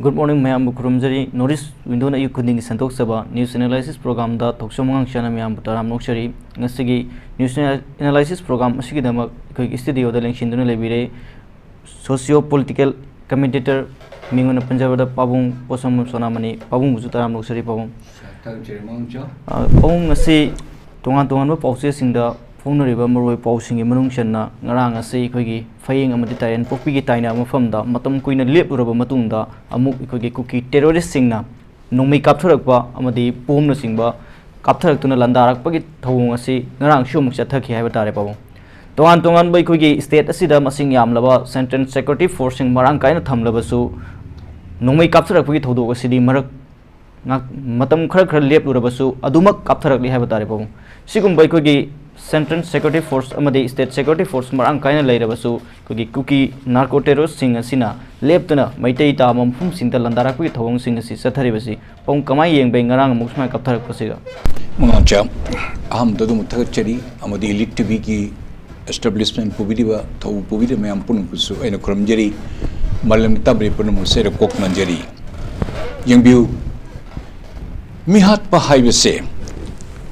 Good morning, Mayam Kurumjari. Notice window na you couldn't Santok Saba, news analysis program that Thokchom Mangangcha Mayam Taram Nokshari, Nasigi, news analysis program, Masigidama, studio, the Lenchindun Lebire, Socio political commentator, Minguna Punjab, Pabung, Posam Sonamani, Pabung Zutaram Noksari Pabung. Pabung Nasi, Tongan pauses in the phone river Moroi pausing in Manungshana, Naranga say Kogi, Faying Amatita and Popi Taina Mufamda, Matam Queen and Lip Rubber Matunda, Amuk Cookie terrorist singer, no make up Turakba, Amadi, Pum Singba, Capture to Landarak Pagit Tawasi, Narang Shumuk Turkey Havatare. Tongan by Kogi state Asida Masing Yam Lava, sentence security forcing Marankaina Tamlabasu, no make up Turakit Hodo City Marak Matam Krakra Lip Rubbasu, Adumak Capturakli Havatare. Sigum by Kogi. Central Security Force amadi State Security Force marang kaina leirabasu kogi cookie narco terrorist sing asina leptuna Meitei ta mamphum singta landarakpi thawong sing asi satharibasi pong kamai yengbei ngarang muksma kaptharak pasiga Mangangcha aham dadum thakchari amadi elite tv ki establishment pubidiba thaw pubida mayam punum kusu aina khramjari malam tabri punum sera kok manjari yengbiu mihat pa haibase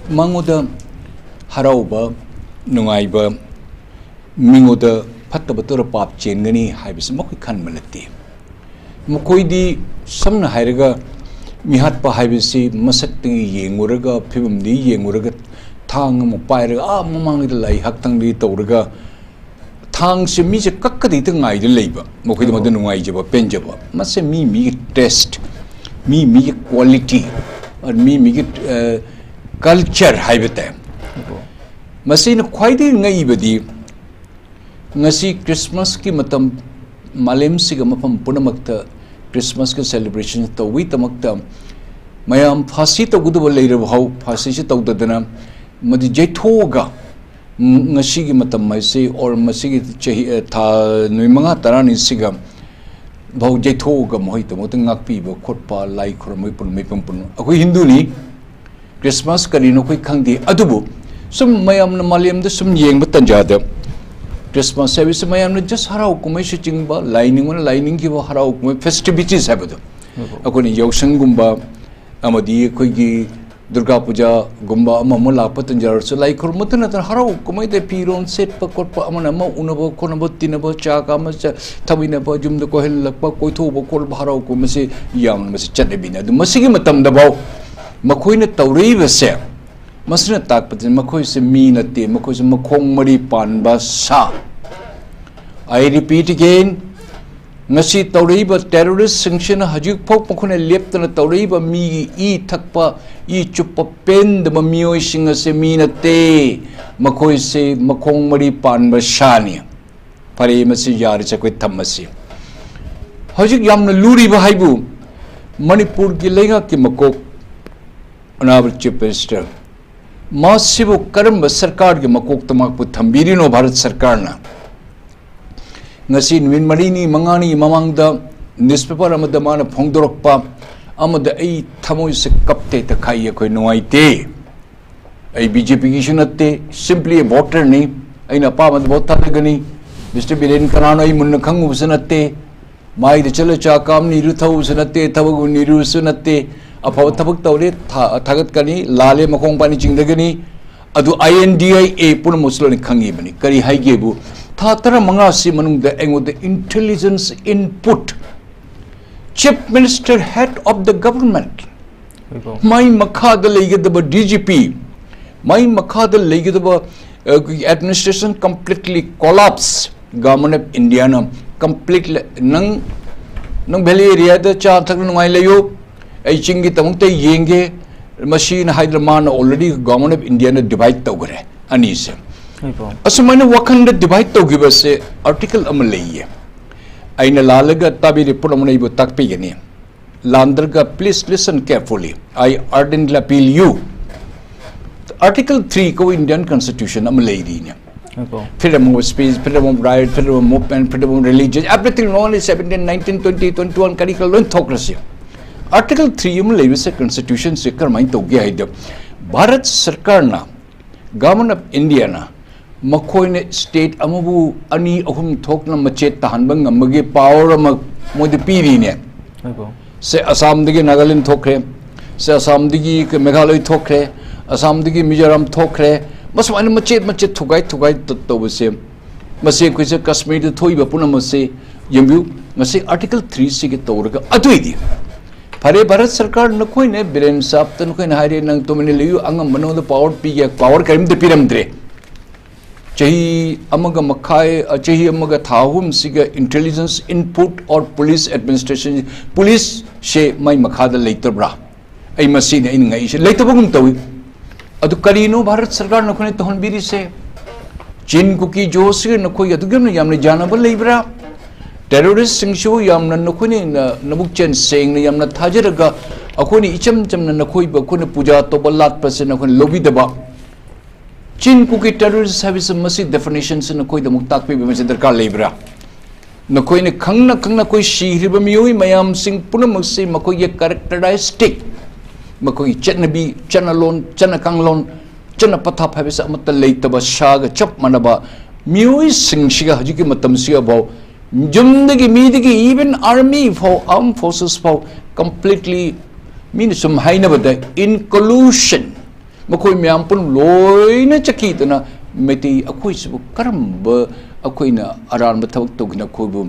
mangoda Harauba, Nungaiba, Mingoda, Patabatura Pap Chengani, Hibis Mokikan Manati. Mokoidi, Samna Hiraga, Mihatpa Hibisi, Masakti, Yenguraga, Pibumdi, Yenguraga, Tang, Mopaira, Mamang the Lai, Haktang di Tauraga, Tang Semija Kakadi, the labor, Mokidama Nungaijaba, Penjaba, must me test, me quality, or me culture Hibita. Masih nak kuaidi ngai badi ngasi Christmas ki matam malam si gama pampuna makta Christmas ki celebration to wi tamakta mayam phasi to gudu bolai re bhau phasi si to dadana madi jaithoga ngasi ki matam mai se or masi ki chahi tha nuimanga tarani sigam bhau jaithoga moi to mot ngakpi bo khotpa lai khormoi pun mai pampun akoi Hindu ni Christmas kari no koi khangdi adubu Some mayam na malim the some yeng batanjada. Christmas service mayam na just harau kumay shittingba, lining kiba harau kumay festivities habado. Ako ni Yosang Gumba, Amadi, Kogi, Durga Puja, Gumba, Mamula Patanjar, so like Kurmatan harau kumay de piron set pa korpa amanama, unabo, konabo, tinabo, chaka, macha, tabinaba, jum the kohel, lakpa, koito, kol harau kumasi, yam, Miss Chanebina, the Masigimatam dabao, Makuina Tauri se. Masina tak patin makoi se minati makoi se makong mari panba sa. I repeat again, ngasi tauriba terrorist sanction hajuk pok makone leptana tauriba mi I thakpa I chupa pen the mamioi singa se minate makoi se makong mari panba shani. Pare masi yari chakwe thamasi. Hajuk yamna luri ba haibu Manipur ki lenga ki makok honorable chief minister. Masibu Karamba Sarkar के मकोक तमाक पु थंबीरिनो भारत सरकार ना ngasi win marini mangani mamangda newspaper amada mana phongdorokpa amada ei thamoi se kapte ta khai khoi noaite ei BJP ki sunatte simply a voter ni aina pa mad vote lagani Mr. Biren Kanano ei mun khangu sunatte mai de chalo cha kam ni ru thau sunatte thabu ni ru sunatte Apaw tabak tawle thagat kani lale makong pani chingdagani adu INDIA pun muslo ni khangi bani kari haigebu thatara manga si manungda engo the intelligence input chief minister head of the government mai makhada leigedaba DGP mai makhada leigedaba administration completely collapse government of India na completely nang valley area da cha thak ngai layo I chingi tamungte yenge machine Hyderabad already government of India na divide tawgare anise asumane wakanda divide tawgiba se article amalaye aina lalaga tabi report amana ibo takpi gani landarga please listen carefully I ardently appeal you article 3 ko Indian constitution amalayi ne freedom of speech, freedom of right, freedom of movement, freedom of religion, everything only 17, 19, 20, 21 curriculum thocracy. Article 3 में लेवे से Constitution से करमाई तो गया है जब भारत सरकार ना Government of India ना मखोई ने state अमबु अनि अहुम थोक ना मचे तहन बंग मगे power अमग मोदी पीरी ने से असम दगी नागालैंड थोखरे से असम दगी मेघालय थोखरे असम दगी मिजोरम थोखरे बस माने मचेत मचेत थुगाई तबसे मसे कुछ कश्मीर थोइबा पुनमसे यंबु मसे आर्टिकल 3 से के तौरगा अदुइदी फरे भारत सरकार नखोइ ने बिरेन साहब तन कोइ हारे नंग तुमने लियु अंगम मनोद पावर पीगे पावर करिम दे पिरमद्रे चही अमग मखाय चही अमग थाहुम सिगा इंटेलिजेंस इनपुट और पुलिस एडमिनिस्ट्रेशन पुलिस शे माई मखाद लेतब्रा आई मसी ने इन ngai से लेतबगुम तवी अदु करीनो भारत सरकार नखोने तहन बिरी से चीन कुकी जो से नखोइ अदुगम यामने जानब लेब्रा टेररिस्ट सिंगशु यामना नखोने नबुक चेन सेंग ने यामना थाजरगा अखोने इचम चमना नखोइ बखोने पूजा तो बल्लात पसे नखोने लोबी दबा चीन कुकी टेररिस्ट सर्विस मसी डेफिनेशन से नखोइ द मुक्ताक पे बमसे दरकार लेब्रा नखोइ ने खंगना कोई शीहरिब मियोइ मयाम सिंग पुनमक से मखोइ ये कैरेक्टरिस्टिक मखोइ चनबी चनलोन चनकांगलोन चन पथा फाइबस अमत लेतबा शाग चप मनबा मियोइ सिंगशिगा हजिके मतम सिगा भाव जुमदगी मीदगी इवन आर्मी फो आर्म फोर्सेस फो कंप्लीटली मीन सुम हाइनबदा इन कोल्यूशन मखोइ म्याम पुन लोइना चकीतना मेती अखोइ सब करम अखोइना अरान बथवक तोगना खोबु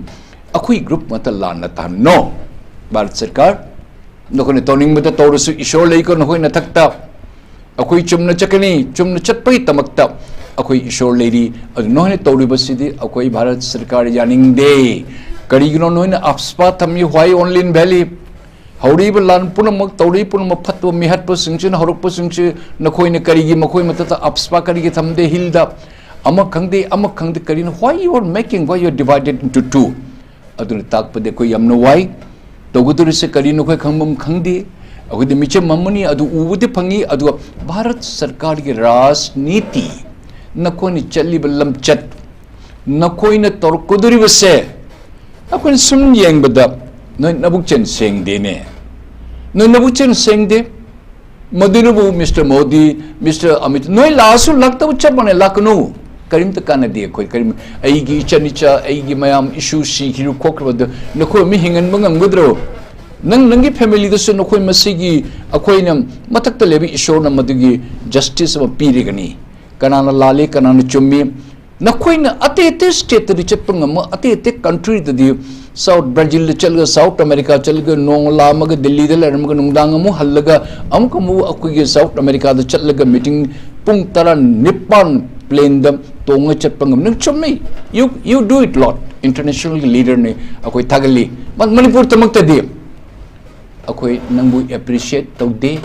अखोइ ग्रुप मत लाना ता नो भारत सरकार नखोने तोनिंग मत तौरसु ईश्वर लेको नखोइ नथक्ता अखोइ चुमना चकनी चुमना चटपई तमक्ता अखोइ ईश्वर लेरी अदु नोने तौरिबसिदि अखोइ भारत सरकार यानिंग दे करिगिनो नोने अपस्पा थमी व्हाई ओनली इन वैली हौरीब लान पुनमक तौरी पुनमक फत्व मिहत्व सिंगचिन हरकप सिंगचि नखोइने करिगी मखोइ मतता अपस्पा करिगी थमदे हिलदा अमक खंगदे करिनो why you are making why you are divided into two अदुन ताकपदे कोइ यमनो वाई तौगुदुरि से करिनो कोइ खंगमम खंगदे अखोइदे मिचे ममनी अदु उबुदे फंगी अदु भारत सरकार की राजनीति नखोइने चल्लिब लमचत नखोइने तौरकुदुरिबसे अखोइने सुम येंगबदा नोइ नबुकचेन सेंगदेने नोइ नबुकचेन सेंगदे मदुनुबु मिस्टर मोदी मिस्टर अमित नोइ लासु लगतब चपने लाकनु करीम त कानदे कोइ करीम आइगी चनिचा आइगी मयाम इशू सिखिरु खोखरबद नखो मि हिंगन मंगमगद्रो नंगी फैमिली दसु नखोइ मसिगी अखोइना मथक्त लेबि ईश्वरना मदुगी जस्टिस म पीरिगनी कनाना लाले कनाना चुम्मी नखोइना अते स्टेट दि चपंगम अते कंट्री दि साउथ ब्राजील चलगा साउथ अमेरिका चलगा नोंगला मग दिल्ली द लरमग नुंगदांग मु हल्लगा अमुक मु अखोइगे साउथ अमेरिका द चलगा मीटिंग पुंग तरा निपान प्लेन द तोंग चपंगम नं चुम्मी you do it lot international leader ने अखोइ थागली मणिपुर तमक्ता दि अखोइ नंबु एप्रिशिएट तौदे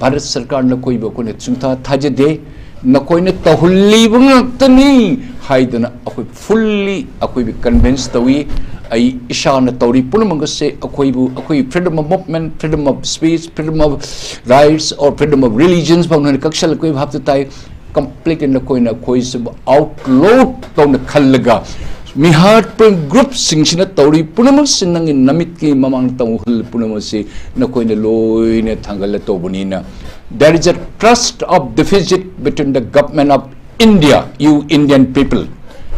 भारत सरकार न कोइ बकोने सुंथा थाजदे नकोइने तहुल्ली बंगतनी हाइदना अखोइ फुल्ली अखोइ बि कन्विंस तवी आई ईशान तौरी पुनमंग से अखोइ freedom of movement freedom of speech freedom of rights और फ्रीडम ऑफ रिलीजन्स भावना कक्षल कोइ भाव ताई कंप्लीट इन कोइना कोइ सब आउटलोड तौन खल्लगा मिहाट पर ग्रुप सिंगसिना तौरी पुनमंग सिनंग नमित की ममांग तौहल पुनम से नकोइने लोइने थांगल तौबनीना there is a trust of deficit between the government of India, you Indian people,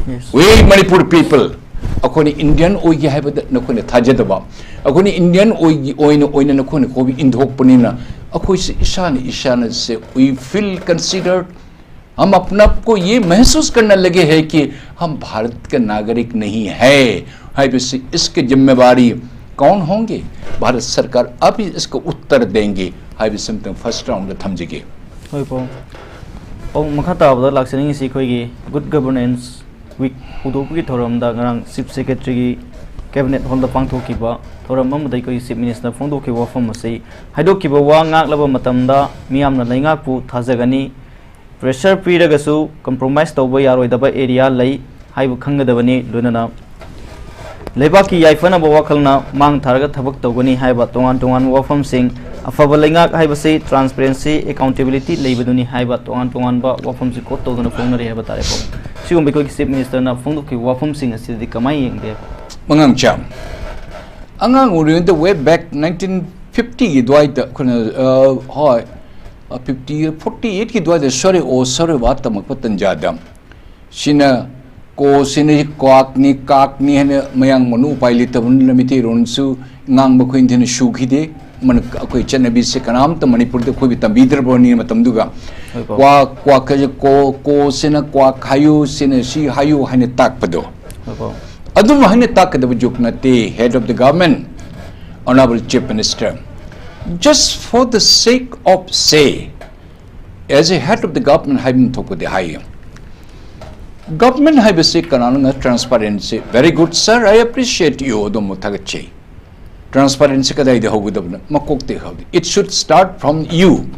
yes. We Manipur people. Akoni Indian oigi haibada nakone thajadaba. Akoni Indian oina nakone kobi indhok punina. Akoi se Ishan से we feel considered. हम अपना को ये महसूस करने लगे हैं कि हम भारत के नागरिक नहीं है। हाइबसे इसकी जिम्मेवारी कौन होंगे? भारत सरकार अभी इसको उत्तर देंगे। हाइबसे फर्स्ट राउंड थमजिगे। होय पो औ मखा ताबदा लाक्सनिंग सी खोइगी गुड गवर्नेंस वीक उदोपुगी थोरमदा गरांग चीफ सेक्रेटरी की कैबिनेट होल्ड पांगथोकिबा थोरम अमदै कोइ चीफ मिनिस्टर फोंदोखि वफम मसे हाइदोकिबा वा ngakलबा मतमदा मियामना लैंगाकपु थाजगनी प्रेशर पीरगसु कंप्रोमाइज तौबा यारोइदबा एरिया लई हाइबु खंगदबनी लोनना लेबाकी याइफनबा वाखलना मांग थारगा थबक तौगनी हाइबा तोंगान वफम सिंह अफब लैंगाक हाइबसे ट्रांसपेरेंसी अकाउंटेबिलिटी लेबदुनी हाइबा तोंगान वफम से कोट तौदना फोंगनरि हाइबा तारे पो सिगुम बिको चीफ मिनिस्टर ना फोंदोखि वफम सिंह असिदि कमाई यंगदे मंगांगचा अंगांग उरिन द वे बैक 1950 की द्वाइ द होय 48 की द्वाइ द सरे बात तमक पतंजादम सिना को सिने काकनी हने मयांग Manu पाइली तबन लमिति रोनसु ngang ba khoin thina shuki de man koi chanabi se kanam ta manipur de khoi tambidar boni matam duga kwa ko sena kwa khayu sena si hayu hane tak pado adum hane tak da jukna te head of the government, honorable chief minister, just for the sake of say, as a head of the government having thoko de high government have say kanana transparency very good sir, I appreciate you odum thagache transparency kadai de hogudabna makok te hodi. It should start from you,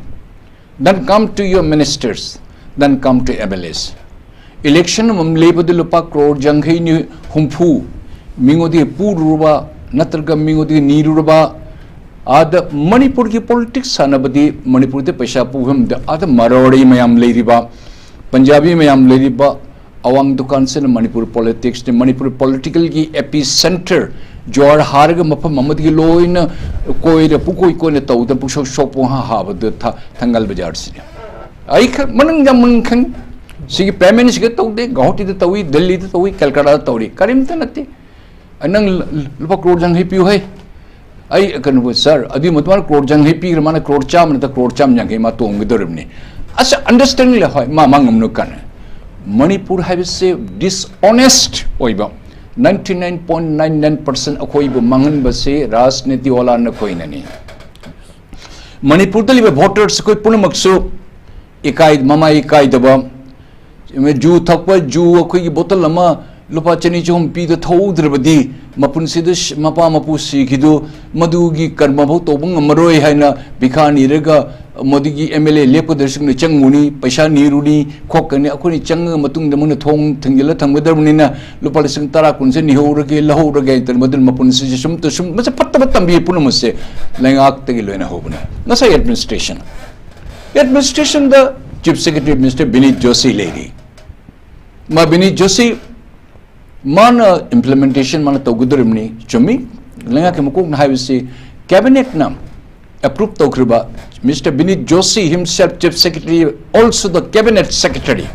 then come to your ministers, then come to MLS. Election labor de lupa crore janghai ni humpu mingodi puruba natraga mingodi niruba ada manipur ki politics sanabadi manipur de paisa puham de ada marori mayam leiriba punjabi mayam leiriba awang dukan se manipur politics de manipur political ki epicenter jor harga mapam mamad ki loina koi re pukoi ko ne tau da pusho shopo ha bad thangal bajar se ai manang jam khang sigi prime minister ke tau de gauti de tawi delhi de tawi calcutta tawi karim ta nati anang lupa crore jang hi piu hai ai kan sir adi matwar crore jang hi pi mana crore cham na ta crore cham jang ma to ng dormni asa understanding le hoy ma mangam no kan manipur have say dishonest oiba 99.99% akhoi bu mangan ba se rajniti wala na koi na ni manipur dali voters koi punamaksu ikai mama ikai daba मैं जू थक जू अखोई बोतल लमा लुपा चनी चोम P the थौद्रबदी मपुन सिद मपा मपु सिखिदु मदुगी कर्म भौ तोबंग मरोय हैना बिखा निरगा मोदीगी एमएलए लेपो दर्शक ने चंगुनी पैसा नीरुनी खोकने अखोनी चंग मतुंग दमुन थोंग थंगिल थंगदरबनिना लुपा लिसिंग तरा कुनसे निहौरगे लहौरगे तर मदन मपुन से सुम तो सुम मसे पत्त पत्तम बी पुनमसे लंगाक तगी लोना होबना नसा एडमिनिस्ट्रेशन द chief secretary mister Binit Joshi लेडी ma Binit Joshi mana implementation mana tawgudurimni chumi lenga ke mukuk na haisi cabinet nam approve tawkriba Mr. Binit Joshi himself chief secretary also the cabinet secretary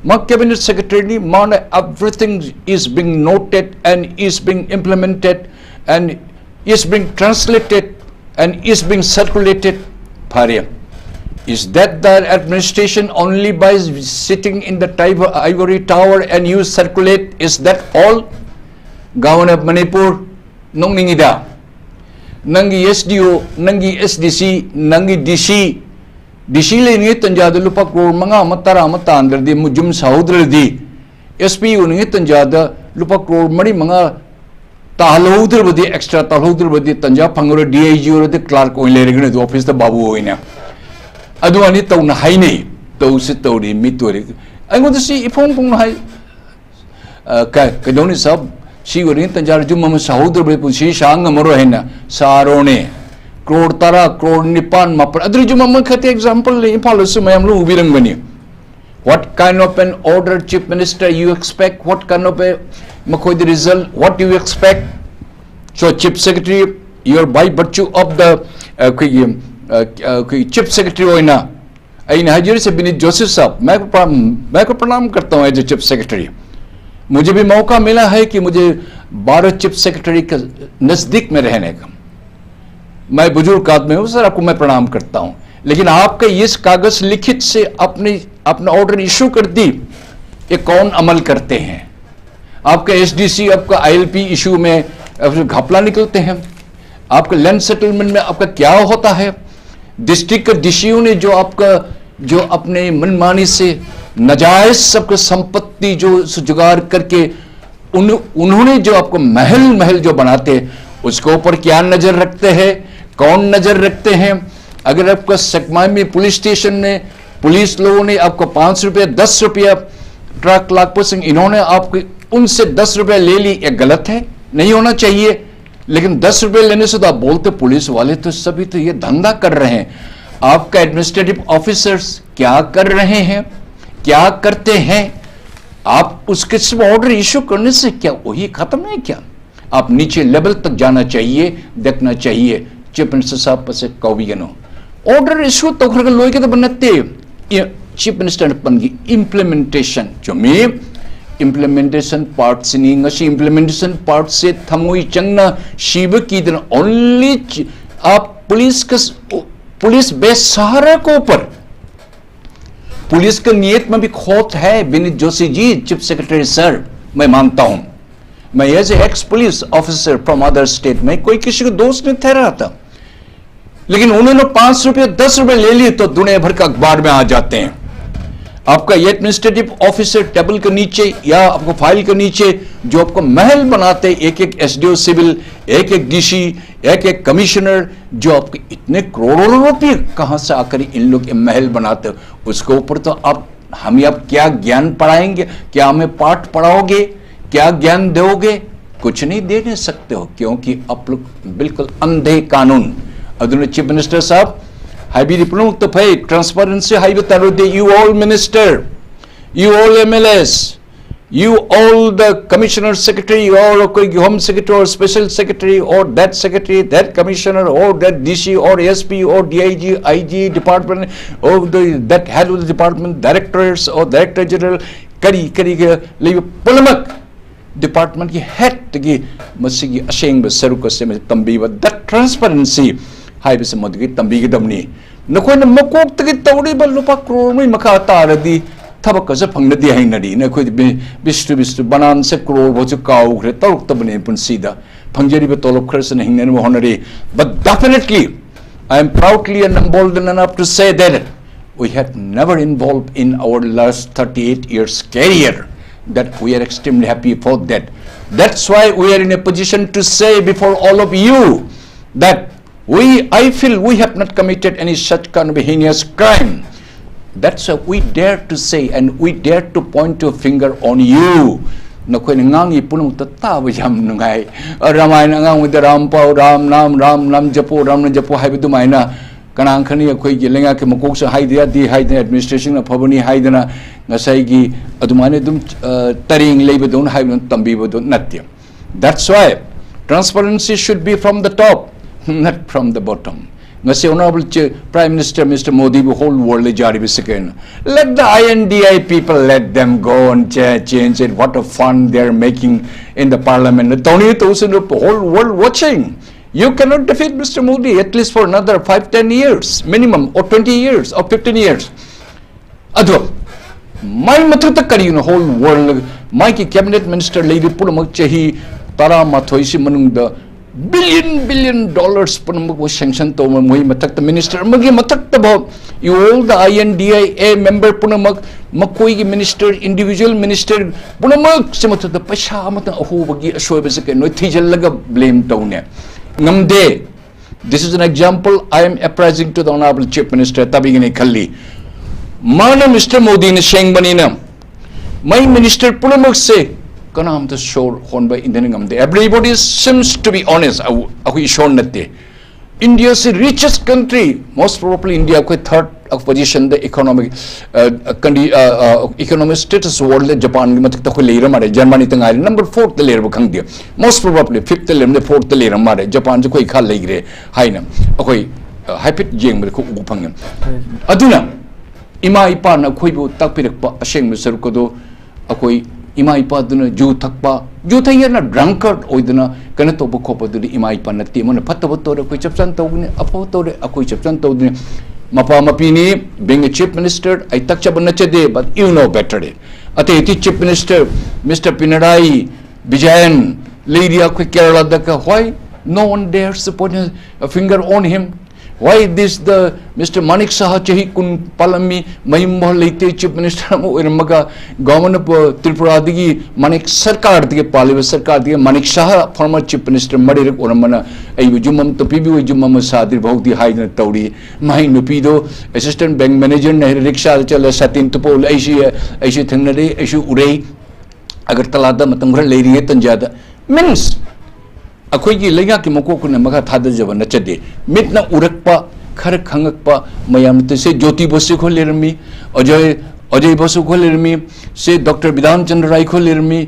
ma cabinet secretary mana everything is being noted and is being implemented and is being translated and is being circulated pharia. Is that the administration only by sitting in the ivory tower and you circulate? Is that all? Governor of Manipur, nongingida, nangi SDO, nangi SDC, nangi DC le ngi tanjada lupa crore manga matara matandar di mujum saudra di SPU ngi tanjada lupa crore mari manga tahaludra badi extra tahaludra badi tanja pangro DIG or the clerk oile regne the office the babu oina. Adu ani tau na hai nei tau se tau ri mi tu ri ai ngon si ipong pong na hai ka doni sab si gorin tanjar jum ma saudar be pu si sang maro hai na sarone crore tara crore nipan mapar adri jum ma khate example le impal su mayam lu ubirang bani what kind of an order chief minister you expect, what kind of a makoi the result, what do you expect? So chief secretary you are by virtue of the chief secretary होना अइन हाजिर से बिनीत जोशी साहब मैं को प्रणाम करता हूँ as a chief secretary. मुझे भी मौका मिला है कि मुझे 12 चीफ सेक्रेटरी के नजदीक में रहने का. मैं बुजुर्ग आदमी हूँ सर, आपको मैं प्रणाम करता हूँ, लेकिन आपका इस कागज लिखित से अपना ऑर्डर इशू कर दी, ये कौन अमल करते हैं? आपका एसडीसी आपका आईएलपी इशू में घपला निकलते हैं. आपका लैंड सेटलमेंट में आपका क्या होता है? डिस्ट्रिक्ट के डीसीओ ने जो अपने मनमानी से नाजायज सबको संपत्ति जो जुगाड़ करके उन्होंने जो आपको महल जो बनाते उसके ऊपर क्या नजर रखते हैं, कौन नजर रखते हैं? अगर आपका सकमाई में पुलिस स्टेशन में पुलिस लोगों ने आपको 5 रुपया 10 रुपया ट्रक लाख सिंह इन्होंने आपके उनसे 10 रुपया ले ली, ये गलत है, नहीं होना चाहिए. लेकिन 10 रुपए लेने से तो आप बोलते पुलिस वाले तो सभी तो ये धंधा कर रहे हैं. आपका एडमिनिस्ट्रेटिव ऑफिसर्स क्या कर रहे हैं, क्या करते हैं? आप उसके सिर्फ ऑर्डर इशू करने से क्या वही खत्म है क्या? आप नीचे लेवल तक जाना चाहिए, देखना चाहिए. चीफ मिनिस्टर साहब से कौवियनो ऑर्डर इशू तो लोग के तो बनते चीफ मिनिस्टर पन की इम्प्लीमेंटेशन जो में implementation part sini ngasi implementation part se thamoi changna shiba ki den only police बेसहारा को ऊपर पुलिस का नियत में भी खोट है Vineet Joshi ji chief secretary sir मैं मानता हूं मैं as a ex police officer from other state में कोई किसी को दोस्त नहीं ठहरा था लेकिन उन्होंने 5 रुपये 10 रुपये ले लिए तो दुनिया भर का अखबार में आ जाते हैं आपका ये एडमिनिस्ट्रेटिव ऑफिसर टेबल के नीचे या आपको फाइल के नीचे जो आपको महल बनाते एक एक एसडीओ सिविल एक एक डीसी एक एक कमिश्नर जो आपके इतने करोड़ों रुपये कहां से आकर इन लोग महल बनाते उसके ऊपर तो आप हमें आप क्या ज्ञान पढ़ाएंगे क्या हमें पाठ पढ़ाओगे क्या ज्ञान दोगे कुछ नहीं दे नहीं सकते हो क्योंकि आप लोग बिल्कुल अंधे कानून अदुन चीफ मिनिस्टर साहब हाइबी प्रमुख तो भाई ट्रांसपेरेंसी हाइबे तारोदे you all minister you all MLAs you all the commissioner secretary or home secretary or special secretary or that secretary that commissioner or that DC or SP or DIG IG department or that head of the department directors or director general kari ke leave pulamak department ki head ki masigi asheng ba saru ko se tambi ba that transparency hai be se modgi tambi gi damni nakoi na makok tagi tawri ba lupa crore mai makha taradi थबक कसे फंगनदी हाइनरी ने कोई बिस्टु बिस्टु बनान से करोड़ बोचु काउग्रे तरुक तबने पुनसीदा फंगजरी बे तोलब खरस ने हिंगने में honorary but definitely I am proudly and emboldened enough to say that we had never involved in our last 38 years career that we are extremely happy for that that's why we are in a position to say before all of you that I feel we have not committed any such kind of heinous crime. That's why we dare to say and we dare to point your finger on you. Nakoi ngangi punung tatawa yam nungai. Ramayana ngang with the Rampao, Ram Nam Japo, Ram Japo Habidu Maina. Kanang Kani Koi Gilinga Kimoksa Haidia, the Haid administration of Pabani Haidana, Nasaigi, Adumane Dum Taring Labor don't have Tambibo Natia. That's why transparency should be from the top, not from the bottom. Ngasi Honorable Prime Minister Mr. Modi the whole world jari bisaken. Let the INDI people let them go and change it. What a fun they are making in the parliament. 20,000 the whole world watching. You cannot defeat Mr. Modi at least for another 5-10 years minimum or 20 years or 15 years. Ado my matata kari the whole world my cabinet minister lady pulamak chahi tara mathoisi manungda billion dollars punamuk was sanctioned to moi matak the minister magi matak the bhav you all the INDIA member punamak makoi gi minister individual minister punamak semat the paisa amata ahu bagi ashoiba se no thijal laga blame tawne ngamde this is an example I am apprising to the honorable chief minister tabigini khalli mana Mr. Modi ne sheng banina my minister punamak se kanam the shore hon by Indian ngamde everybody seems to be honest ahu shore natte India is the richest country most probably India ko third position the economic economic status world Japan gi matak ta ko leira mare Germany tangai number 4 the leira khang dia most probably 5th leira the 4th leira mare Japan ji koi kha leigre haina akoi hypit jeng me ko phang aduna ima ipa na khoi bu takpirak pa asheng me sar ko do akoi ima ipa duna ju thakpa ju thayna drunkard oiduna kana to bu khopa du ima ipa na ti mon phatta to koi chapsan to ne apo to re akoi chapsan to ne mapa mapini being a chief minister I takcha banna chade but you know better ate iti chief minister Mr. Pinarayi Vijayan lady ko Kerala da why no one dares to put a finger on him why this the Mr. Mangangcha chahi kun palami mahim leite chief minister mo irmaga government of Tripura digi manik sarkar dige paliba sarkar dige Mangangcha former chief minister madir oramana ai jumam to pibi jumam sadir bhauti haidna tawri mai nupi do assistant bank manager ne rickshaw chala satin to pol aisi thangnare aisi urei agar talada matam ghar leiri tanjada means अखोई की लेगा कि मको को ने मगा थाद जब नचदे मितना उरकपा खर खंगकपा मयाम से ज्योति बसु को लेरमी अजय बसु को लेरमी से डॉक्टर विधान चंद्र राय को लेरमी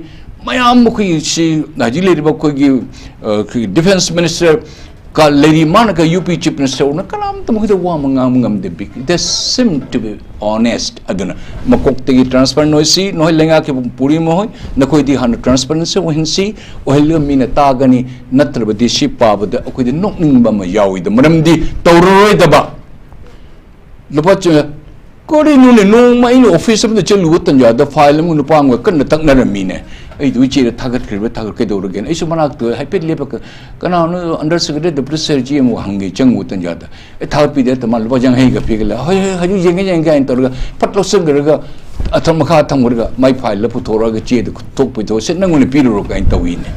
मयाम मको से हाजी लेरबा को की defence minister ka lady man ka UP chief minister na kanam tam hida wa mangam de big they seem to be honest aduna makok te transparent noi si noi lenga ke puri mo hoy na koi di han transparency o hinsi o hel mi na ta gani natra ba di shi pa ba da koi di nok ning ba ma yawi da manam di tawroi da ba lupa che ko ri nu ne no mai no office am da che lu tan ya da file mu nu pa am kan na tak na mi ne ai du chi tha gat kri ba tha ke do gen ai su manak to hai pet le ba kana no under secretary deputy secretary mu hangi chang u tan ja da e tha pi de ta mal ba jang hai ga pi ga ha ha ju jeng jeng ga in to ga pat lo sing ga atham kha tham ga mai file la pu thora ga che de tok pi do se nang ne pi ro ga in to wi ne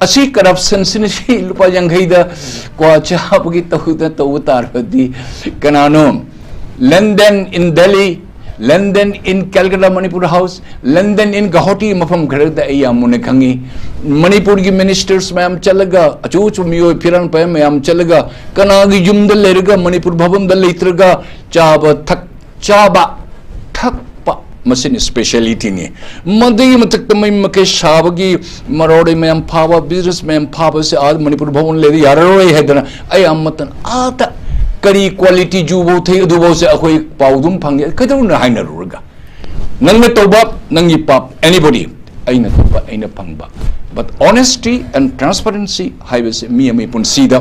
asi corruption sin si lupa jang hai da kwa cha ba gi to da to tar di kana no London in Delhi, London in Calcutta Manipur House, London in Guwahati mafam kharda ai amune khangi Manipur gi ministers mayam chalaga achu chu miyo phiran pa mayam chalaga kana gi jum dal lerga Manipur bhavam dal leitraga chaba thak pa masin speciality ni madai matak tamai make shabagi marode mayam phawa business mayam phawa se ad Manipur bhavan le yaroi hedana ai amatan ata kari quality ju bo thai adu bo se akhoi paudum phang kadau na haina ruga nang na toba nang ipap anybody aina toba aina phangba but honesty and transparency highways mi ami pun sida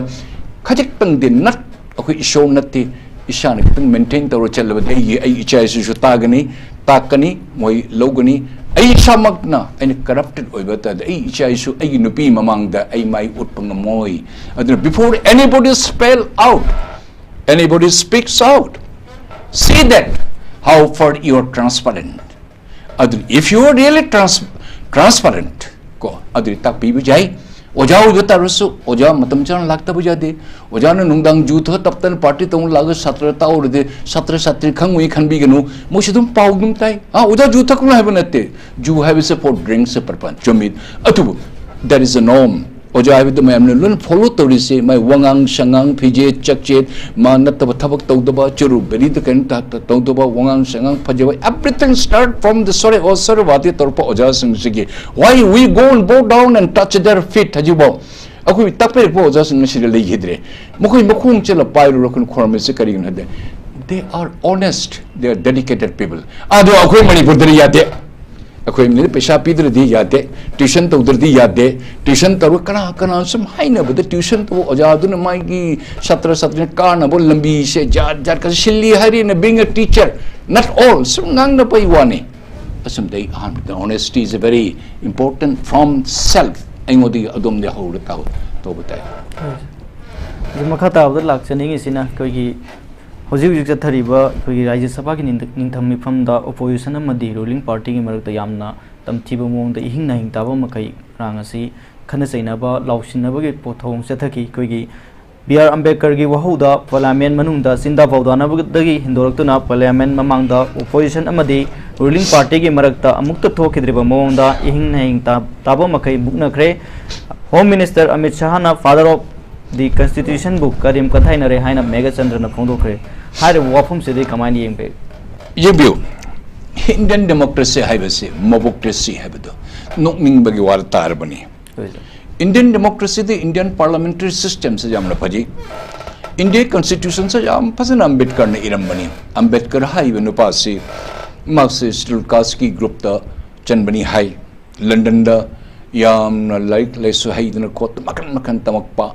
khajik tang din nat akhoi show natti ishan tang maintain tawro chalba dei ai ichai su tagani takani moi logani ai samakna ai corrupted oibata ai ichai su ai nupi mamang da ai mai utpang moi aduna before anybody spell out anybody speaks out, see that how far you are transparent. If you are really transparent, ko adri tak pi bujai oja u bata rusu oja matam chan lagta bujade oja na nungdang ju tho taptan party tong lag satra ta or de satra satri khangui khan bi ganu mo sidum paugum tai oja ju thak na habanate ju have is for drinks perpan chomit atu there is a norm oja have the mayam lun follow to se my wangang sangang phije chakchet ma nataba thabak tawdaba churu beri the kan ta tawdaba wangang sangang phajeba everything start from the sorry or sorry wati torpa oja sing sigi why we go and bow down and touch their feet hajibo akui takpe po oja sing sigi le hidre mokoi mokhung chela pairu rokun khorme se karin hade they are honest they are dedicated people ado akoi manipur dri yate akoi ne pesha pidre di yate tuition to di yate tuition taru kana sum haina bud tuition to oja du na mai gi satra satra kana bol lambi se jar ka silli hari na being a teacher not all sum nang na pai wani asum dei the honesty is a very important from self ai modi adom de hol ta to batai makha ta bud lak chani ngi sina koi gi hojik hojik chathariba koi rajya sabha ki ningtham mifam da opposition amadi ruling party gi marak ta yamna tamthiba mong da ihing na hing taba makai rang asi khana chainaba laushinaba gi pothong chathaki koi gi BR Ambedkar gi wahuda parliament manung da sinda bawdana dagi hindoraktuna parliament mamang da opposition amadi ruling party gi marak ta amukta thokidriba mong da ihing na hing taba makai bukna khre home minister Amit Shah na father of the constitution book karim kathai na re haina mega chandra na phongdo khre hare wafum se de kamani yengbe yebiu Indian democracy haibase mobocracy haibado nokning bagi war tar bani Indian democracy the Indian parliamentary system se jamna phaji India constitution se jam phasan Ambedkar ne iram bani Ambedkar haibe no pasi Marxist Lukaski group ta chanbani hai London da yam na like lesu hai na kot makan tamakpa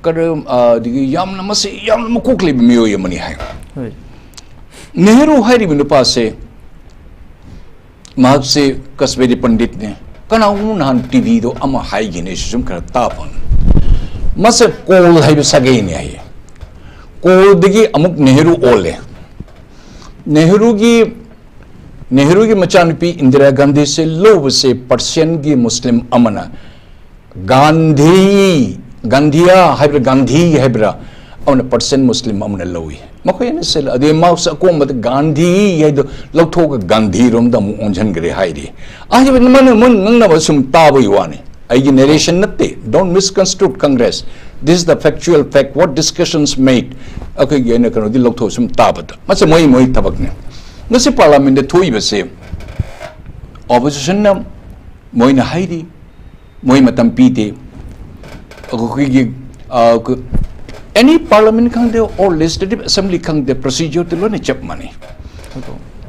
karam digi yam na masi yam makukli miyo yamani hai Nehru hai ri no pase Marxi Kasberi Pandit ne kana unan TV do ama hai gine sum kar tapan mase kol hai sage ne hai kol digi amuk Nehru ole Nehru gi machanpi Indira Gandhi se low se percent gi Muslim amana Gandhiya haibra Gandhi haibra on percent Muslim amna lowi makoy ne sel ade maus ko mat Gandhi yaido lawthok Gandhi rom da mu onjan gre hairi ahi man nang na sum ta boi wani ai narration natte don't misconstrue Congress this is the factual fact what discussions made okay gena kano di lawthok sum ta bata masa moi tabak ne nasi parliament de thoi base opposition na moi na hairi moi matam pite okay any parliament khangde or legislative assembly khangde procedure to lo ne chap mani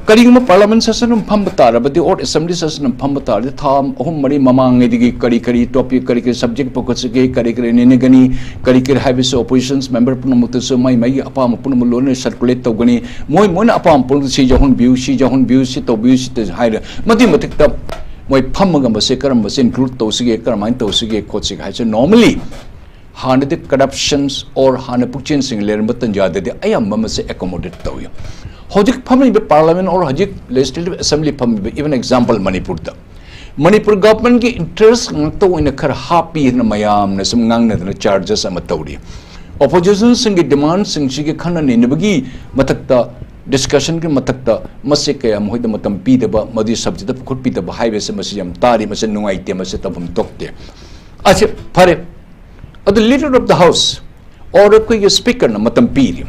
karingma parliament session pham batara badi or assembly session pham batara tham ohum mari mamang edigi kari topic kari subject focus ge kari ne gani kari habis oppositions member punamutu so mai apam punam lo ne circulate to gani moi apam pun si jahun view si to view si te haira madi matik ta moi pham ga se karam se include to sige karamain to sige coaching ha so normally Hana the corruptions or Hana Puchin sing learn but Tanjada, I am Mama say accommodate to you. Hojik Pami be Parliament or Hajik Legislative Assembly Pami, even example Manipur. Manipur government ki interest to in a car happy in Mayam, Nasum Nang and the charges and Matodi. Opposition sing demands sing Shiki Kana Ninabagi, Matakta, discussion ki Matakta, Masika, Mohida Matam Pidaba, Madi subject could be the highway Masiam Tari, Masan no item, Masetam Tokte. I said, Pare. The leader of the house or a speaker na matampiri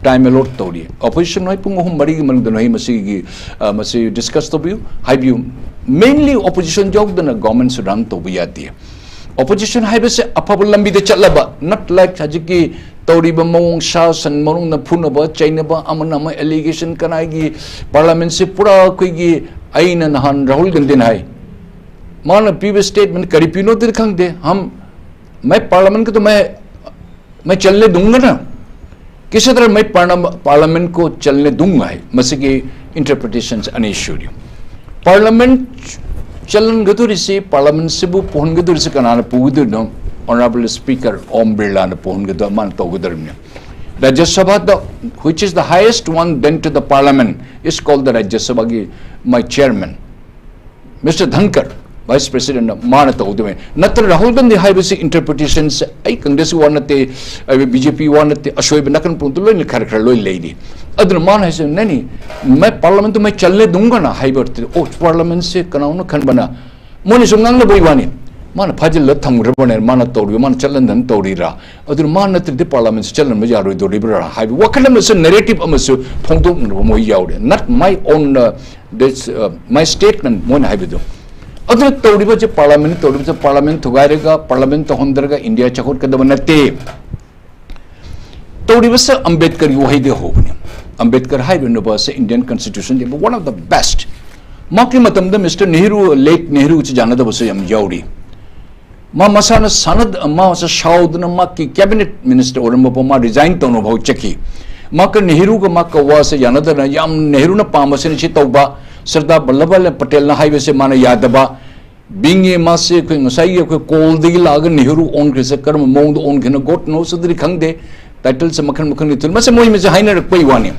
time alot tawri opposition noi pung hum bari man do noi masi discuss to view high view mainly opposition jog the government sudan to biyati opposition high se apabul lambi de chalaba not like hajiki tawri ba mong sha san morung na phuna ba chaina ba amana ma allegation kanai gi parliament se pura koi gi aina nahan rahul gandhi hai man previous statement kari pino dir khang de hum मैं parliament को तो मैं चलने दूंगा ना किसी तरह मैं पार्लियामेंट को चलने दूंगा है मसे की इंटरप्रिटेशंस अनेश्वरी पार्लियामेंट चलन गदुरी से पार्लियामेंट से वो पहुंच गदुरी से कनाना पूगदुर no honourable speaker Om Birla ने पहुंच गदुर मान तो गदुर में राज्य सभा the which is the highest one then to the parliament is called the राज्य सभा की my chairman Mr. Dhankar Vice President Mana Taudume. Not Rahul Gandhi Hibisi interpretations, I Congress wanate, BJP wanate, Ashoy Nakan Puntulo in the character lady. Other man has a nanny. My parliament to my Chale Dungana Hibert, oh, parliament se Kanana Kanbana. Monisunganga Boivani. Mana Pajal Latam Ribbon Mana Todu, Man Chalandan Todira. Other man at the parliament's Chalan Majari to Libera Hive. What kind of narrative Amasu Ponto Moyaude? Not my own, my statement, Mon Hibido. Other Todiba Parliament, Todiba Parliament, Tugarega, Parliament Hondarga, India Chakot Kadavanate. Todiba Ambedkar Yuhide Hogan. Ambedkar High University Indian Constitution, they were one of the best. Maki Matamda, Mr. Nehru, late Nehru, Janada Vasayam Yaudi. Masana Sanad Amasa Shaudana Maki Cabinet Minister or Mapoma resigned to know Cheki. Maka Nehru Maka was a Yanada Yam Nehru Pamas in Chitoba. Sardar Vallabhbhai Patel na highway se mana yadaba being a masse ko ngasai ko kol de laga Nehru on krisa karma mong on gena got no sadri khangde title se makhan nitul mase moi me haina koi wani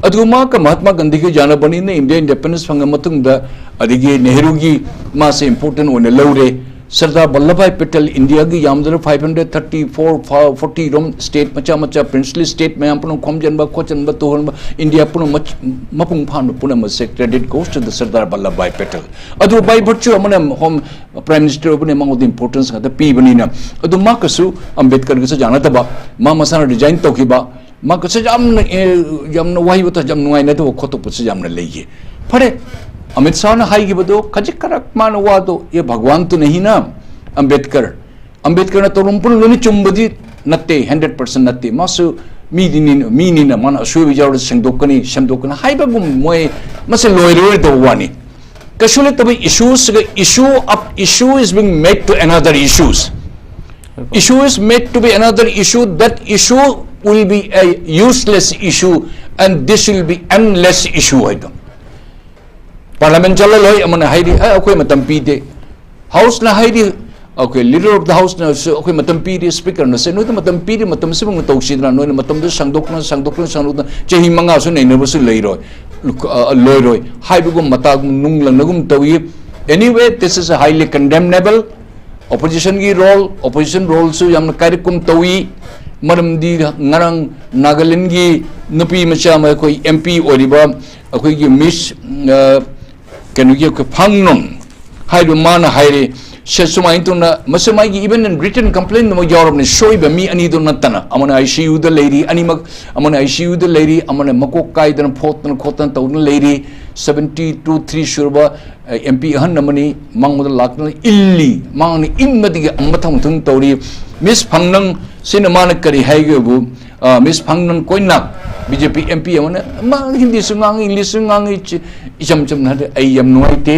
aduma ka Mahatma Gandhi ki jana bani ne India independence phanga matung da adige Nehru gi masse important one laure Sardar Vallabhbhai Patel India ki yamdar 534 rom state macha princely state me ampuno khomjanba khochanba tohanba India puno mapung phan puno mas credit goes to the Sardar Vallabhbhai Patel adu by virtue amane home prime minister obune mang the importance ga the p banina adu makasu Ambedkar ga jana taba ma masana resign tokiba makasu jamna wahi bata jamnu ai na to khoto putse jamna leiye phare Amit Shah ne hai gibado kajik karak manawado ye Bhagwan to nahi na Ambedkar na torumpun luni chumbadi natte 100% natte masu mini na mana ashu bijawd shamdokani hai bagum moy mase loiroi do wani kashule tabi issue is being made to another issue is made to be another issue. That issue will be a useless issue and this will be endless issue item. Parliament chalaloy amana haidi okay matampi de house na haidi okay leader of the house na okay matampi de speaker na se no matampi de matam se bang tawsidra no matam de sangdok na chehi manga su nei no su leiroi loiroi haibugum matag nung lang nagum tawi. Anyway, this is a highly condemnable. Opposition role su yam karikum tawi maram di ngarang Nagaland gi nupi macha ma koi MP oriba akoi gi miss can you give Pangnon? Hide mana hide, says to my intuna, Masamai even in written complaint of Europe, show me any donatana. Amana I see you the lady, Animak, Amana I see you the lady, Amana Makokai, then Portland, Cotton Town lady, 72 3 Shurba, MP Hanamani, Mang with the Lakna, Illy, Mang in Madiga, Amatam Tori, Miss Pangnang, Sonamani kari haige bu Miss Phangnan koinak BJP MP amana ma Hindi sungang English sungang icham cham na ai yam nuaite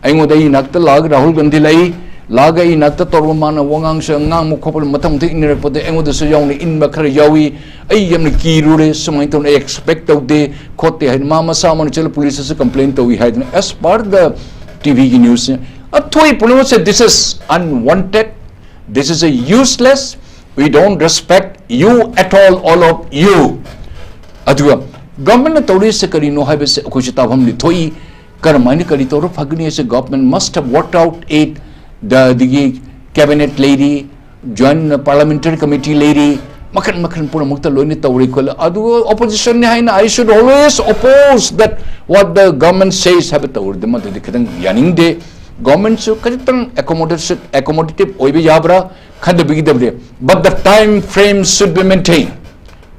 ai ngo dai nak ta lag Rahul Gandhi lai lag ai nak ta torwa mana wangang sa ngang mo khopal matham the inner pode ai ngo da su yaw ni in ba khar yawi ai yam ni kiru re samai ton expect out de khote hai mama sa man chal police se complaint to we had as per the TV news athoi puno said this is unwanted, this is a useless, we don't respect you at all of you. Aduga government authorities se kari no have se kuchita bham li thoi karmani kari to phagni se government must have worked out it the cabinet lady join parliamentary committee lady makhan pura mukta loini tawri kol adu opposition ne haina I should always oppose that what the government says have tawri de mad de kadang yaning de government so kadang accommodative oibe yabra khad bigi debre but the time frame should be maintained,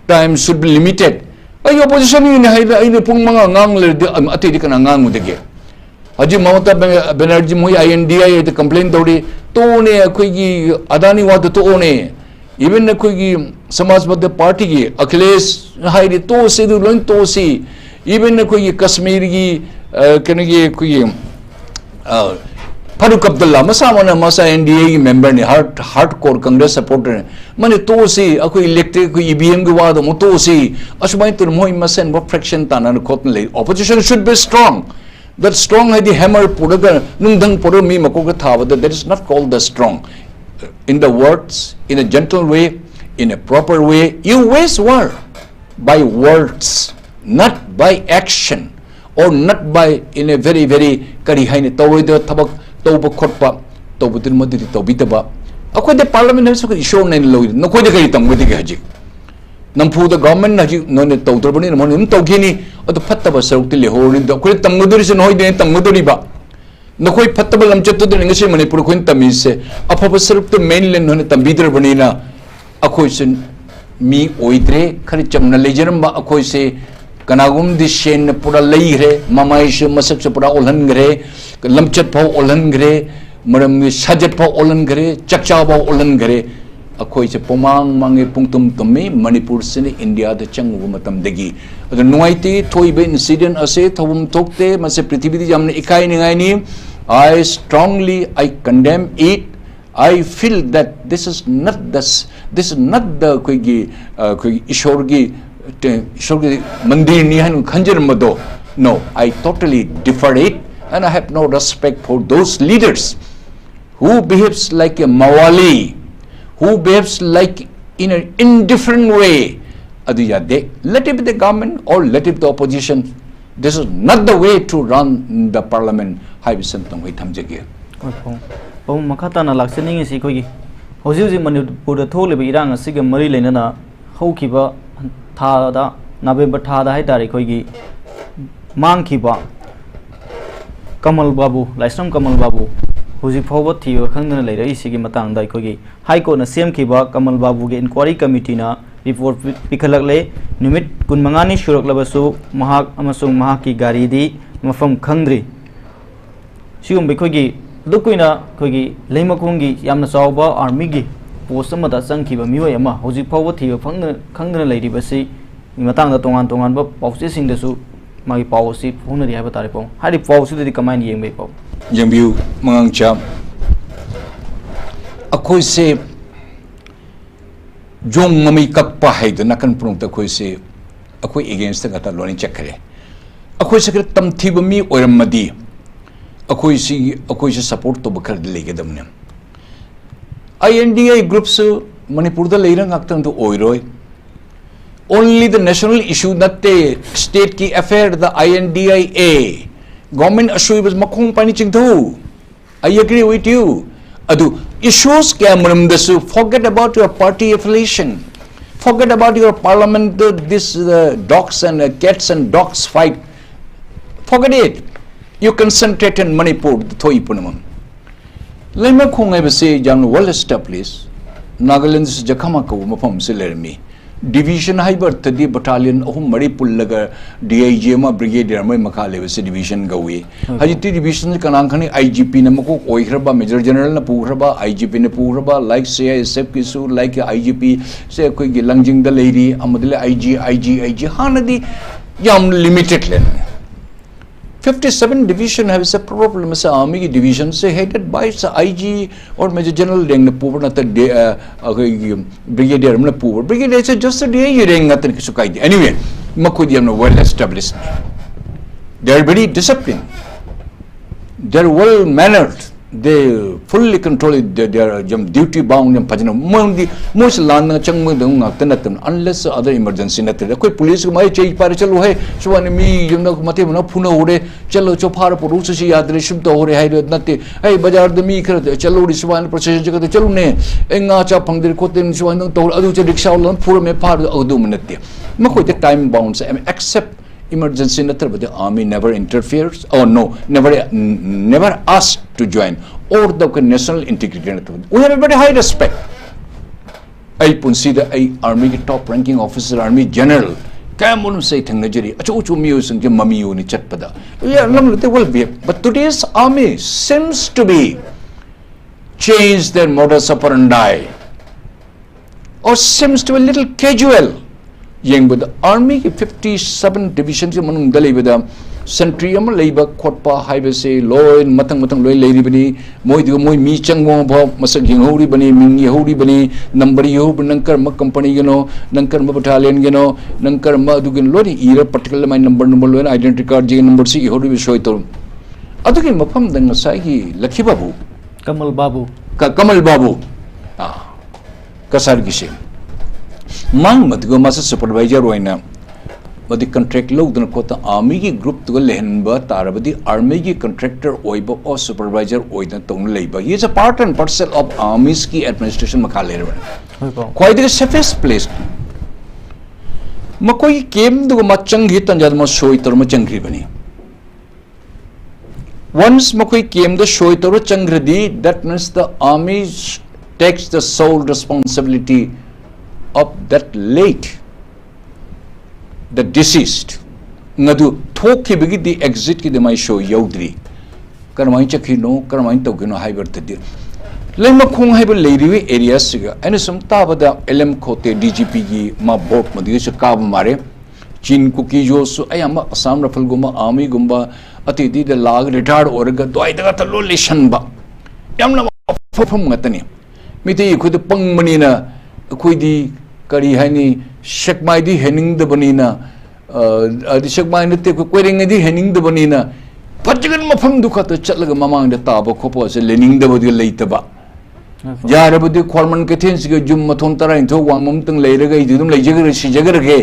time should be limited. Ay opposition ni haina ai pung mga ngang le de ati de kana ngang udege haji Mamata Banerjee moi INDI de complaint dawri to ne akoi gi adani wa to ne even akoi gi Samajwadi party gi Akhilesh hairi to se du loin to si even akoi gi Kashmir gi kenegi akoi gi Farooq Abdullah masamana masa NDA ki member ne hardcore Congress supporter mane to si akoi elected ko EVM gi wado mo to si asmai tur moi masen bo fraction tanan khotn le opposition should be strong. That strong hai the hammer puraga nungdang pura mi makoga thawada that is not called the strong. In the words, in a gentle way, in a proper way, you wage war by words, not by action, or not by in a very kari haine tawida thabak tawba khotpa tawbudir madiri tawbitaba akoi the parliament has ko issue nain lo no koi de kari tamgudi ge haji nampu the government haji no ne tawdrbani no ne tawgini adu phattaba sarukti le hori do koi tamguduri se noi de tamguduri ba no koi phattaba lamchattu de ngasi manipur koin tamis se afaba sarukti mainland no ne tambidrbani na akoi se mi oidre khari chamna lejeram ba akoi se kanagum di shen pura lei gre mamai se masak se pura olhan gre lamchat phau olhan gre maram mi sajat phau olhan gre chakcha phau olhan gre akoi se pomang mangi pungtum tomi manipur se India da changu matam degi adu nuaiti thoibe incident ase thawum thokte mase prithvi di jamne ikai ni ngai ni I condemn it. I feel that this is not the koigi ishorgi mandir ni han khanjar mado. No, I totally defer it, and I have no respect for those leaders who behaves like a mawali, who behaves like in an indifferent way. Let it be the government or let it be the opposition. This is not the way to run the parliament. Hai bisantong wai thamjage. Pom makata na laksening isi kogi hoji manipur da thole be irang asiga mari lenana haukiba tha da November tha da hai tari kogi mangkiba Kamal Babu Laisram Kamal Babu hoji phawba thiwa khangna leira isigi matang dai kogi high court na semkiba Kamal Babu ge inquiry committee na report pikhalakle numit 15 ni suraklabasu mahak amasung mahaki gari di mafam khangdri sigum be kogi dukuina kogi leimakungi yamna chawba army gi post amada changkiba miwai ama hoji phawba thiwa khangna leiri basi matang da tongan ba pause sing da su magi pause phone ri haba tare pau hari pause di kamain yeng be pau Yambiu Mangangcha akoi se jong mami kakpa haida nakan prung ta koi se akoi against ta loni chakre akoi se tam thiba mi oiramadi akoi se support to bakar lege damne INDI groups manipur da leirang aktang to oiroi only the national issue not the state ki affair the INDIA government issue was makhong pani chingthu. I agree with you. Adu issues kya maram dasu forget about your party affiliation, forget about your parliament this dogs and cats and dogs fight, forget it. You concentrate on Manipur thoi punamam lema khong ai base jang well established Nagaland jakhama ko mafam se lermi division haibartadi battalion ahum mari pullaga DIG ma brigadier mai makha level se division gawi hajiti division kanang khani IGP na mako oihraba major general na puhraba IGP na puhraba like CISF kisu like IGP se koi gi langjing da leiri amadle IG hanadi yam limited len 57 division has a problem as army division say headed by IG or major general deng na puber na ta brigadier na puber brigadier is just a day deng na tan kisu kai anyway makodi am well established they are very disciplined they are well mannered they fully control their duty bound and pajana most land na chang mo dong ngak tan unless other emergency na ta koi police mai chei par chalu hai suwan mi yum na mate na phuna hore chalo cho phar por us si yad re shum to hore hai natte hey bazar da mi khar chalo ri suwan process jaga chalu ne enga cha phangdir ko ten suwan to adu che rickshaw lan phur me phar adu natte ma koi the time bounds except emergency natter but the army never interferes never asked to join or the national integrity we have a very high respect I consider a army top ranking officer army general kamun say thangnajari achu miu sung mami uni chatpada yeah they will be but today's army seems to be changed their modus operandi or seems to be a little casual yang with the army 57 divisions manung dalai with the sentry am labor khotpa highway say loy matang loy lady bani moi du moi mi changmo ba masak ging hori bani mingi hori bani number yo nankar ma company you nankar ma battalion you nankar ma dugin lori ira particular my number lo identity card je number si hori bi shoy to adugi mafam dang sai gi lakhi babu kamal babu kasar gi se mang matgo masa supervisor hoina madi contract logdana kota army gi group to lehenba tarabadi army gi contractor oiba or supervisor oina tong leiba he is a part and parcel of army's ki administration makha lerba quite the safest place makoi kem du machang gi tanjad ma soi tor ma changri bani once makoi kem the soi tor changradi that means the army takes the sole responsibility of that late the deceased ngadu thoki bigi the exit ki the my show yaudri karmai chakhino karmai togino haiber tadi lema khong haiber leiri areas siga and some tabada lm khote dgp gi ma bot madi se ka mare chin kuki jo so ayama assam rifle gumba army gumba atidi the lag retired orga doi daga talo lesson ba yamna phom ngatani miti khud pang manina khoi di kari hani shakmai di hening the banina adi shakmai nate ko querying di hening the banina pajagan mafam dukha to chatlaga mamang da taba khopo se lening the bodi leitaba jara bodi khorman ke thin sig jum mathon tara into wangmum tang leiraga idum leijaga si jaga ge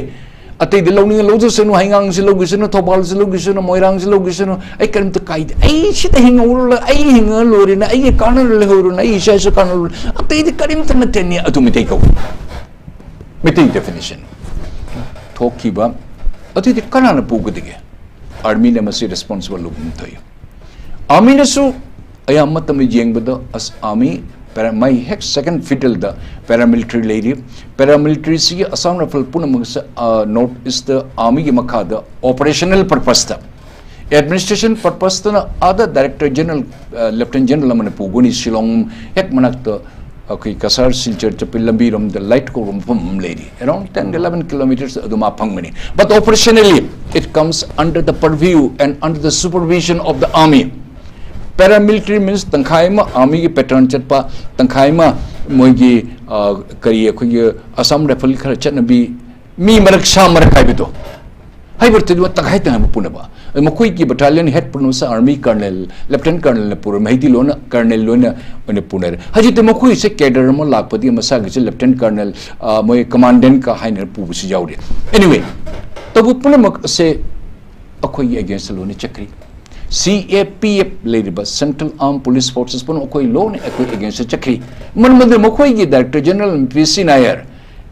atei de lowning lojo senu hangang si logi senu thopal si logi senu moirang si logi senu ai karim to kai ai sita hingul ai hinga lorina ai kanal le horuna ai sha sa kanal atei de karim tan teni atu mitei ko Meitei definition thoki ba ati de kanana pugudige army ne masi responsible lugum toy army ne su ayam tam jeng bado as army para my hex second fiddle the paramilitary lady paramilitary si assam rifle punam note is the army gi makha the operational purpose the administration purpose the other director general lieutenant general amane puguni shillong hek manak the okay kasar silchar chapil lambi rom the light ko rom pum lady around 10-11 kilometers aduma phangmani but operationally it comes under the purview and under the supervision of the army paramilitary means tangkhai ma army gi pattern chatpa tangkhai ma moi gi kari khoi assam rifle khar chatnabi mi marak sha marak hai bido hai berte du tangkhai tang punaba makoi ki battalion head pronusa army colonel lieutenant colonel na pura mahidi lona colonel lona one punar haji te makoi se cadre mo lakpati masa gi lieutenant colonel moi commandant ka hainer pu si jawde anyway tabu punamak se akoi against lona chakri CAPF ladiba Central Armed Police Forces pun akoi lone akoi against chakri man made makoi gi director general PC Nair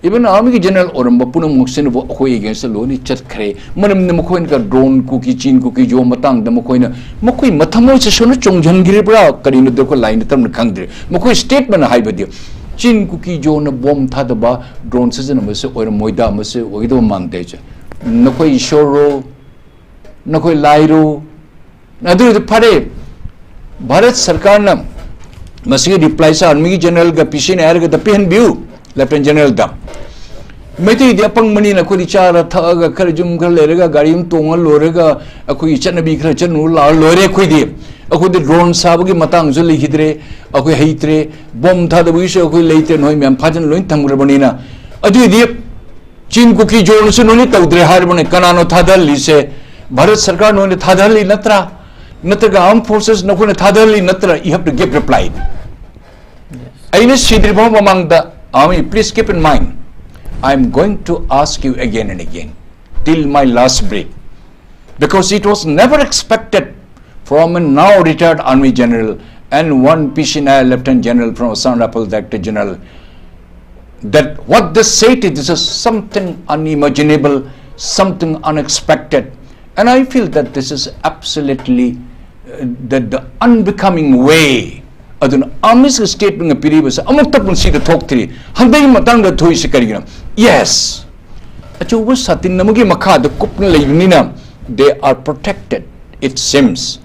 even army ki general oramba punam muksen bo akoi against lone chat khare manam ne makoi ka drone kuki chin kuki jo matang da makoi na makoi mathamo se sono chongjangire bra kari no ko line tam khangdre makoi statement haibadi chin cookie jo na bomb thada ba drone season ma se or moida ma se oido mangde che nakoi shoro nakoi lairo adu phare Bharat Sarkar na masi reply sa Army General ga pishin air ga the PNBU Lieutenant General da Meitei di apang mani na koi chara tha ga khar jum khar le ga gari um tonga lore ga akoi chana bi khar chanu la lore koi di akoi di drone sab gi matang zo likhidre akoi heitre bom tha da bi se akoi leite noi myam phajan loin thamgra bani na adu di chin cookie jo se no ni tawdre har bane kanano tha dal li se Bharat Sarkar no ni tha dal li natra Nataga armed forces no kuna thadali natra you have to give reply. Aina Sidribom among the army, please keep in mind, I am going to ask you again and again till my last breath. Because it was never expected from a now retired army general and one Pishinaya Lieutenant General from Honorable Director General that what they said this is something unimaginable, something unexpected. And I feel that this is absolutely the unbecoming way. Adun Amis statement of Piribus, Amatapun see the talk three, Handay Matanga to Isikarina. Yes, Achu was Satin Namugi Maka, the Kupna Unina, they are protected, it seems.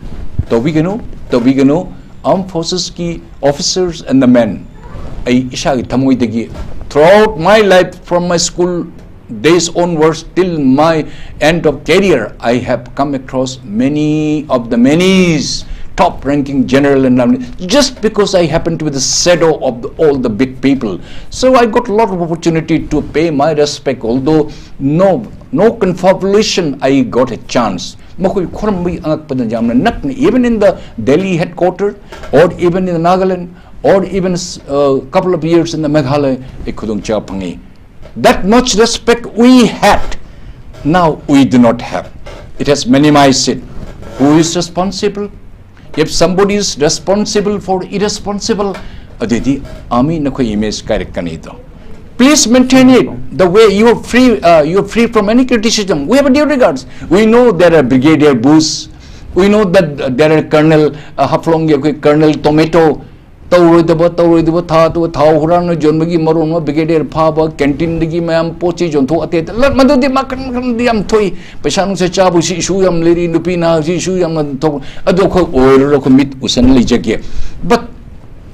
The Vigano, armed forces key officers and the men. I Ishagi Tamuidegi. Throughout my life, from my school days onwards till my end of career, I have come across many of the top ranking general and army just because I happen to be the shadow of all the big people. So I got a lot of opportunity to pay my respect, although no confabulation I got a chance. Even in the Delhi headquarters or even in the Nagaland or even a couple of years in the Meghalaya, that much respect we had, now we do not have. It has minimized it. Who is responsible? If somebody is responsible for irresponsible, adidi army na koi image kanito. Please maintain it the way you are free from any criticism. We have a due regards. We know there are Brigadier Booth. We know that there are Colonel Haflong, Colonel Tomato. Tau tha to thao huran jonmagi maron brigadier phaba canteen digi mam pochi jonto ate lat madu di makan diam thoi paisa se chabu si issue yam leri nupina si issue yam to ado kho oil ko mit usan lijage. But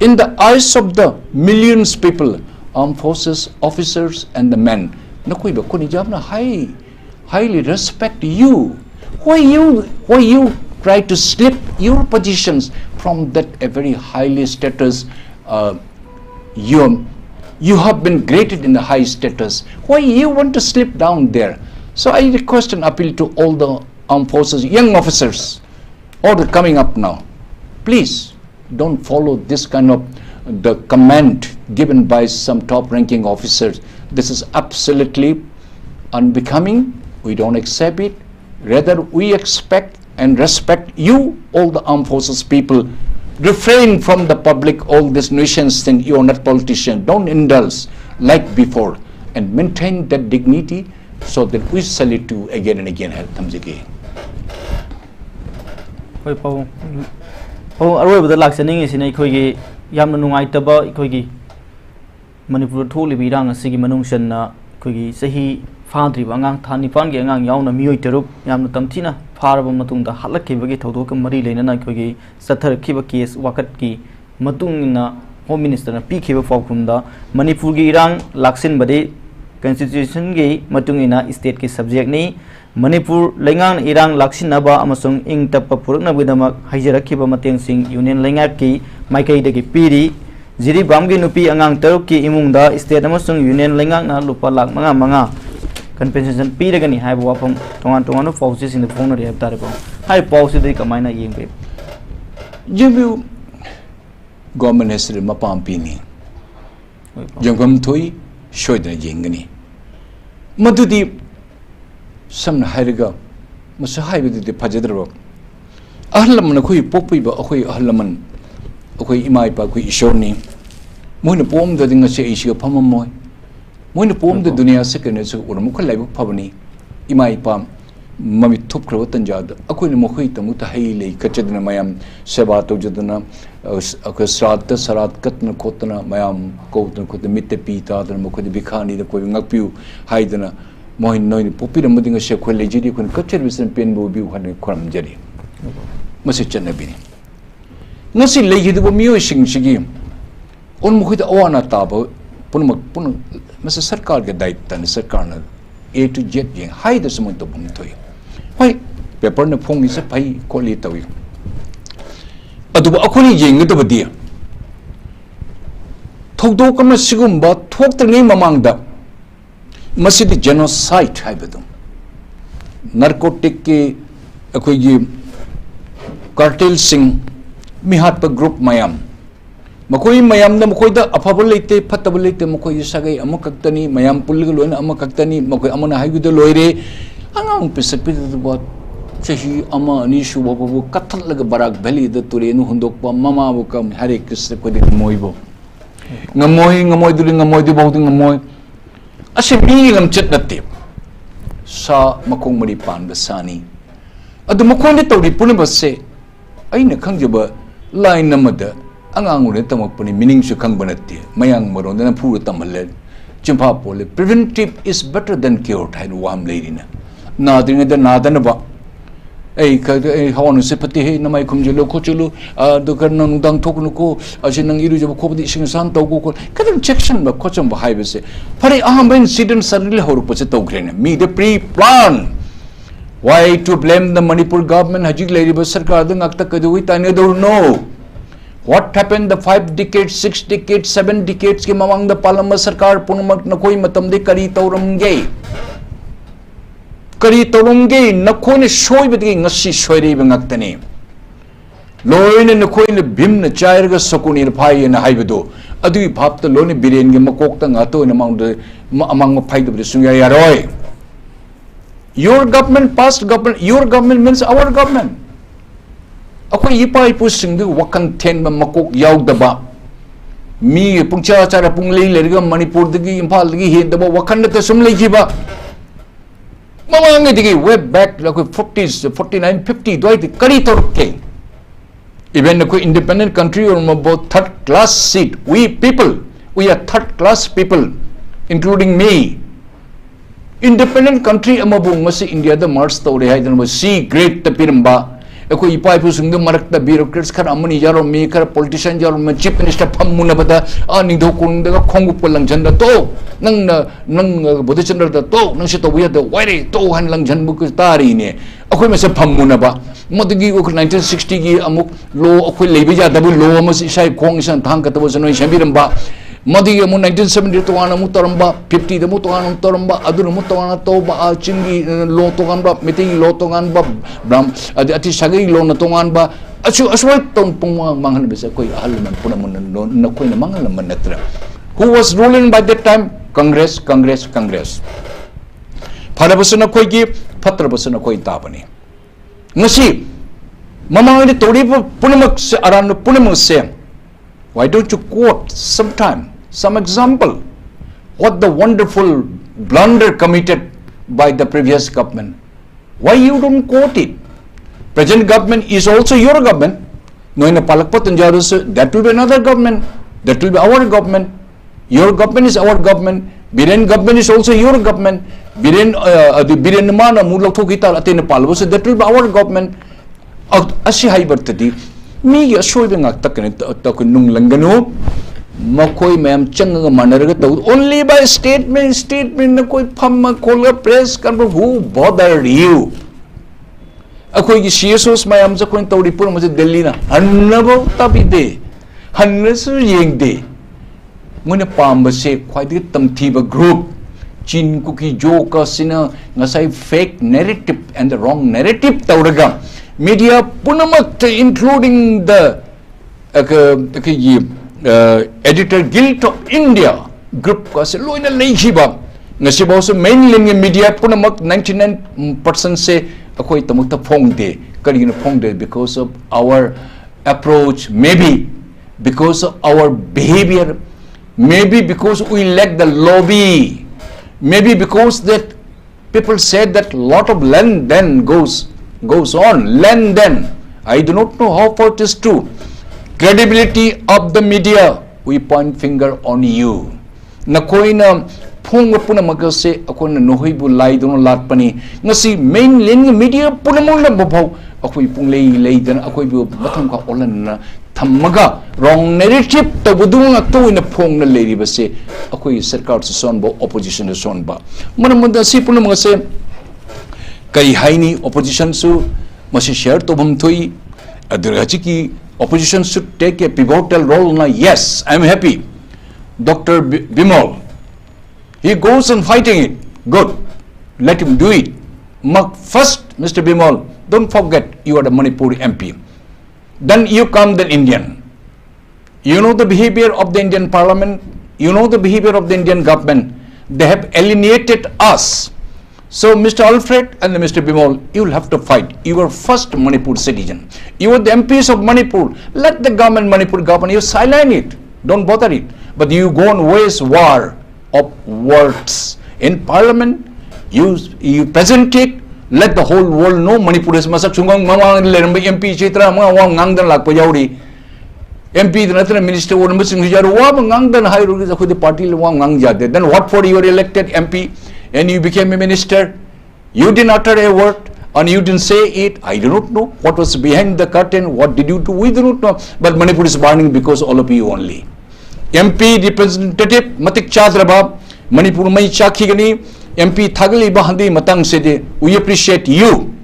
in the eyes of the millions people, armed forces officers and the men, nakoi ba koni jamna highly respect you. Why you try to slip your positions from that a very highly status? You have been graded in the high status. Why you want to slip down there? So I request and appeal to all the armed forces, young officers, order coming up now. Please don't follow this kind of the comment given by some top-ranking officers. This is absolutely unbecoming. We don't accept it. Rather, we expect and respect you, all the armed forces people. Refrain from the public, all this nuisance thing. You are not politicians. Don't indulge like before, and maintain that dignity so that we salute you again and again. Hoi Pau, aroi bada laksaning isina ikhoigi yamna nungaitaba ikhoigi Manipur tholi birang asigi manungsan na ikhoigi sahi Fadri bangang thani pan ge ngang yauna mioi terup yamna tamthina faraba matungda halakibagi thodok mari leinana ikhoigi sathar khiba case wakat ki matungna Home Minister na pikhiba fawkhumda Manipur gi irang laksin bade constitution ge matungina state ki subject ni Manipur lengang irang laksinaba amasung ing tappa purukna bidamak haijarakhiba matengsing union lengar ki Meitei dagi piri jiri bamgi nupi angang taruk ki imungda state amasung union lengang na lupa lak manga compensation piragani haiba wafam tongan forces in the phone re habtare pa hai policy dei kamaina yengbe jibu government has the mapam pini jangam thoi shoidna jengani madudi samna hairiga masa haibi de phajadro ahlam khoi pokpi ba khoi ahlaman khoi imai pa khoi ishorni moina pom da dinga se ishiga phamamoi moina pom da dunia se kene so uram khol laibu phabani imai pam mami thup khro tanjada akoi ne mokhoi tamu ta hei lei kachadna mayam seba tawjadna akoi srat sarat katna khotna mayam kotna khot mitte pi ta da mokhoi bikhani da koi ngakpiu haidana mohin noi popi ramding se khoi lejiri kun kachar bisan pen bo bi han khoram jari masi channa bini ngasi leji du miyo sing sigi on mokhoi da awana ta ba pun masa sarkar ge daitta ne sarkar na A to Z yang hai da samoi to bung thoi hoi paper na phong is pai koli tawi adu akhoni jeng da badi thokdo kama sigum ba thok ta ngai mamang da masidi genocide hai badum narcotic ke akhoi gi cartel sing mihat pa group mayam makoi mayam na makoi da afabul leite fatabul leite makoi sagai amakaktani mayam pulga loina amakaktani makoi amana haigu da loire angang pisak pit ba chahi ama ni shu ba bu kathal laga barak bali da turenu hundok pa mama bu kam hare krishna ko de moibo ngamoi du ba ngamoi ase mi ngam chet natte sa makong mari pan ba sani adu makoi ne tawri pun ba se aina khangjaba line namada angangu tamapani meaning su khang banatti mayang maron na phu tamalle chimpa pole preventive is better than cure thain wam leirina nadringa da nadana ba ei ka hawanu se pati he namai khumjelo khochulu do kan nang dang thoknu ko asin nang iru job khobdi sing san taw ko kadam section ba khocham ba haibe se pare aham incident suddenly horu pache tawgrena me the pre plan why to blame the Manipur government hajik leiri ba sarkar da ngakta kadui tane do no what happened the 5 decades 6 decades 7 decades ke mamang the palama sarkar punamak na koi matam de kari tawramge na koi ne shoi bidgi ngasi shoire ba ngaktane loine na koi ne bim na chair ga sakuni na phai na haibado adu bhap ta lone biren ge makok ta ngato na mang de amang ma phai de sungya yaroi your government past government your government means our government akoi ipa ipu singdu wakan ten ba makok yaudaba mi pungcha chara punglei lerga manipur dagi imphal dagi hen daba wakan ta sum lei ba mamang digi way back like 40s 49 50 doi kari torke even a independent country or about third class seat we people we are third class people including me independent country amabu masi india da mars tawre haidan ba C great ta piramba akoi ipai pu sungdu marakta bureaucrats khar amani yaro me khar politician yaro me chief minister phammuna bada ani do kun da khongu palang janda to nang bodhichandra da to nang se to buya da waire to han lang jan bu tari ne akoi me se phammuna ba modigi 1960 gi amuk law akoi lebi ja da bu law ma sai khong isan thang ka to sanoi shabiram ba modigi mu 1970 to wana mu toramba 50 da mu to wana toramba adu mu to wana to ba chingi law to gan ba meeting law to gan ba bram ati sagai law na to gan ba aswai tong pung mangan be sa koi ahal man puna mun na koi na mangal man natra who was ruling by that time congress phara basna koi gi phatra basna koi ta bani ngasi mamang ni tori punamak se aran punamak se why don't you quote some example what the wonderful blunder committed by the previous government? Why you don't quote it? Present government is also your government. No in a palakpat that will be another government. That will be our government. Your government is our government. Biren government is also your government. Biren the Biren mana mulak thokita atene palwas that will be our government. Asi hai bartadi mi asoi bengak takane takunung langanu makoi mayam changa manaraga taw only by statement na koi phamma kolga press kan who bothered you akoi gi CSOs mayam ja koi tawri pur ma Delhi na hannabo tabide hannasu yengde muna pamba se khwai di tamthiba group chin kuki joka sina ngasai fake narrative and the wrong narrative tawraga media punamak including the editor guild of India group ka se loina leihiba ngasi ba so mainly media punamak 99% se akoi tamukta phongde karina phongde because of our approach maybe because of our behavior maybe because we lack the lobby maybe because that People said that lot of land then goes on. Land then. I do not know how far it is true. Credibility of the media, we point finger on you. Nakoina phung puna magase akona nohibu lai dono latpani. Ngasi mainland media puna mo na bapau. Akoi pung lei dan akoi bu batham ka olan na thamaga wrong narrative to budung to in a phung na lady base akoi sarkar se son bo opposition se son ba. Manamunda si puna magase kai haini opposition su masi share to bam thoi adrachi ki opposition should take a pivotal role na. Yes, I am happy. Dr. Bimal, he goes and fighting it. Good. Let him do it. First, Mr. Bimal, don't forget you are the Manipuri MP. Then you come the Indian. You know the behavior of the Indian Parliament. You know the behavior of the Indian government. They have alienated us. So, Mr. Alfred and Mr. Bimal, you will have to fight. You are first Manipur citizen. You are the MPs of Manipur. Let the government, Manipur government, you silence it. Don't bother it. But you go on wage war of words. In Parliament, you present it. Let the whole world know Manipur is masak sungang MP chitra ngangdan lakpa yauri. MP the minister or missing ngangdan high the party ngang. Then what for you are elected MP? And you became a minister, you didn't utter a word and you didn't say it. I do not know what was behind the curtain, what did you do, we do not know. But Manipur is burning because all of you only. MP representative Matik Chadraba, Manipur Mai Chakigani, MP Thagli Bahandi Matang Sede, we appreciate you.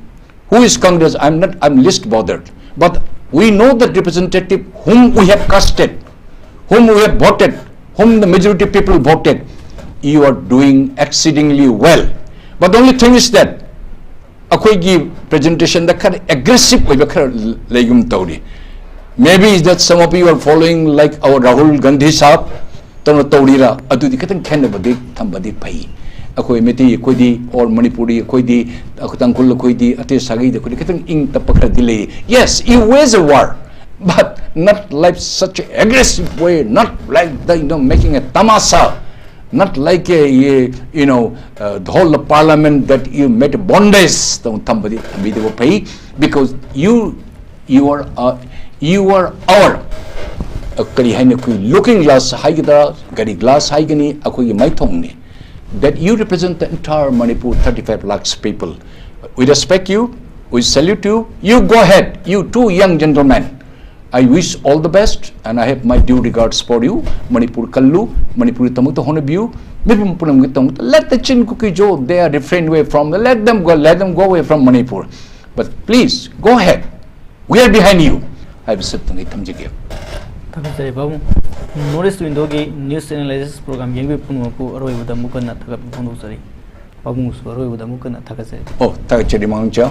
Who is Congress? I'm least bothered. But we know that representative whom we have casted, whom we have voted, whom the majority people voted. You are doing exceedingly well. But the only thing is that akoi gi presentation the kind of aggressive way legum tauri. Maybe is that some of you are following like our Rahul Gandhi sahab tono taurira adu di katang khen badi thambadi pai. Akoi Meitei akoi di or Manipuri akoi di akutangkul akoi di ate sagi de akoi katang ing tapakra dile. Yes, you wage a war, but not like such an aggressive way, not like the, making a tamasa. Not like the whole of Parliament that you made a bondage because you are our looking glass glass that you represent the entire Manipur 35 lakhs people. We respect you, we salute you. You go ahead, you two young gentlemen. I wish all the best and I have my due regards for you. Manipur Kallu, Manipur Tamuta Honabu, let the Chin Cookie Joe there refrain away from, let them go away from Manipur. But please, go ahead. We are behind you. I have said to Tamjiki. Notice to Indogi news analysis program, Yangi Punuku, Roy with the Mukana Tagapunusari. Oh, Thokchom Mangangcha.